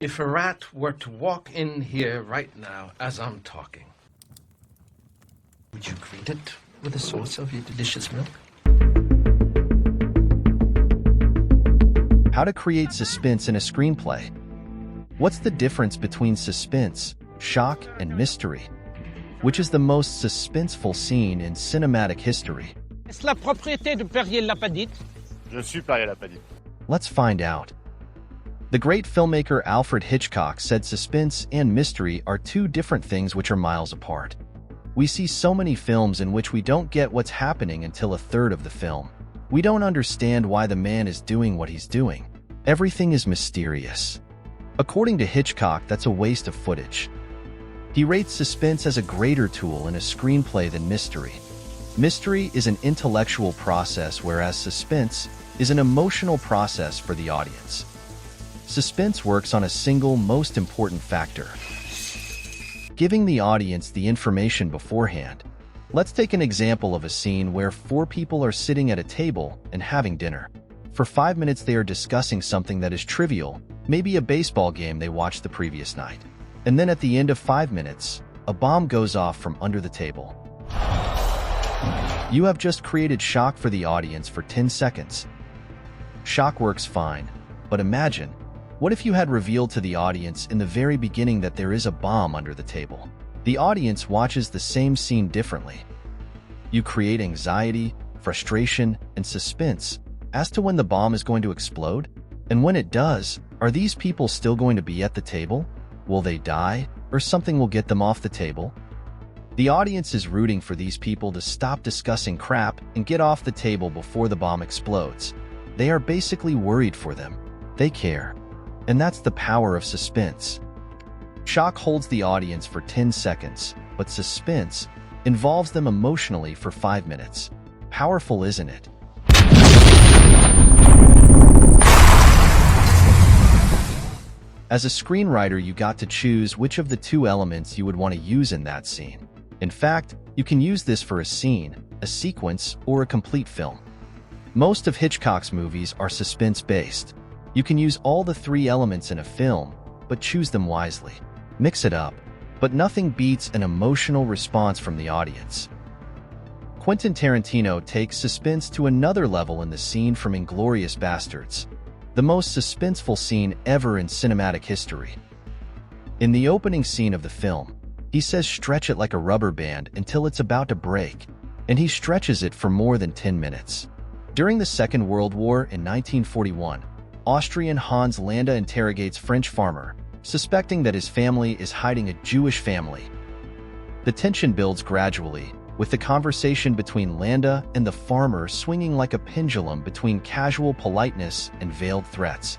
If a rat were to walk in here right now as I'm talking, would you greet it with a source of your delicious milk? How to create suspense in a screenplay. What's the difference between suspense, shock, and mystery? Which is the most suspenseful scene in cinematic history? Est-ce la propriété de Perrier-Lapadite? Je suis Perrier-Lapadite. Let's find out. The great filmmaker Alfred Hitchcock said suspense and mystery are two different things which are miles apart. We see so many films in which we don't get what's happening until a third of the film. We don't understand why the man is doing what he's doing. Everything is mysterious. According to Hitchcock, that's a waste of footage. He rates suspense as a greater tool in a screenplay than mystery. Mystery is an intellectual process, whereas suspense is an emotional process for the audience. Suspense works on a single, most important factor: giving the audience the information beforehand. Let's take an example of a scene where 4 people are sitting at a table and having dinner. For 5 minutes they are discussing something that is trivial, maybe a baseball game they watched the previous night. And then at the end of 5 minutes, a bomb goes off from under the table. You have just created shock for the audience for 10 seconds. Shock works fine, but imagine, what if you had revealed to the audience in the very beginning that there is a bomb under the table? The audience watches the same scene differently. You create anxiety, frustration, and suspense as to when the bomb is going to explode. And when it does, are these people still going to be at the table? Will they die, or something will get them off the table? The audience is rooting for these people to stop discussing crap and get off the table before the bomb explodes. They are basically worried for them. They care. And that's the power of suspense. Shock holds the audience for 10 seconds, but suspense involves them emotionally for 5 minutes. Powerful, isn't it? As a screenwriter, you got to choose which of the 2 elements you would want to use in that scene. In fact, you can use this for a scene, a sequence, or a complete film. Most of Hitchcock's movies are suspense-based. You can use all the 3 elements in a film, but choose them wisely. Mix it up, but nothing beats an emotional response from the audience. Quentin Tarantino takes suspense to another level in the scene from Inglourious Basterds, the most suspenseful scene ever in cinematic history. In the opening scene of the film, he says stretch it like a rubber band until it's about to break, and he stretches it for more than 10 minutes. During the Second World War in 1941, Austrian Hans Landa interrogates French farmer, suspecting that his family is hiding a Jewish family. The tension builds gradually, with the conversation between Landa and the farmer swinging like a pendulum between casual politeness and veiled threats.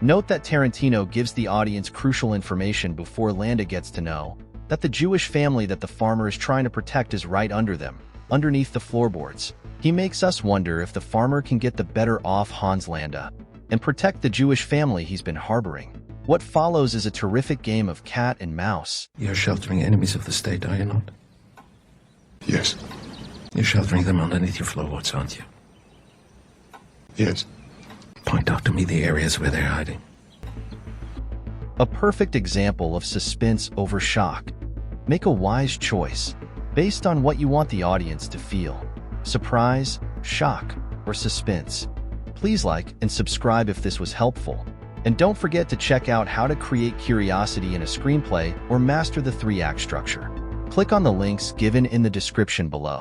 Note that Tarantino gives the audience crucial information before Landa gets to know that the Jewish family that the farmer is trying to protect is right under them, underneath the floorboards. He makes us wonder if the farmer can get the better off Hans Landa and protect the Jewish family he's been harboring. What follows is a terrific game of cat and mouse. You're sheltering enemies of the state, are you not? Yes. You're sheltering them underneath your floorboards, aren't you? Yes. Point out to me the areas where they're hiding. A perfect example of suspense over shock. Make a wise choice, based on what you want the audience to feel. Surprise, shock, or suspense. Please like and subscribe if this was helpful. And don't forget to check out how to create curiosity in a screenplay or master the 3-act structure. Click on the links given in the description below.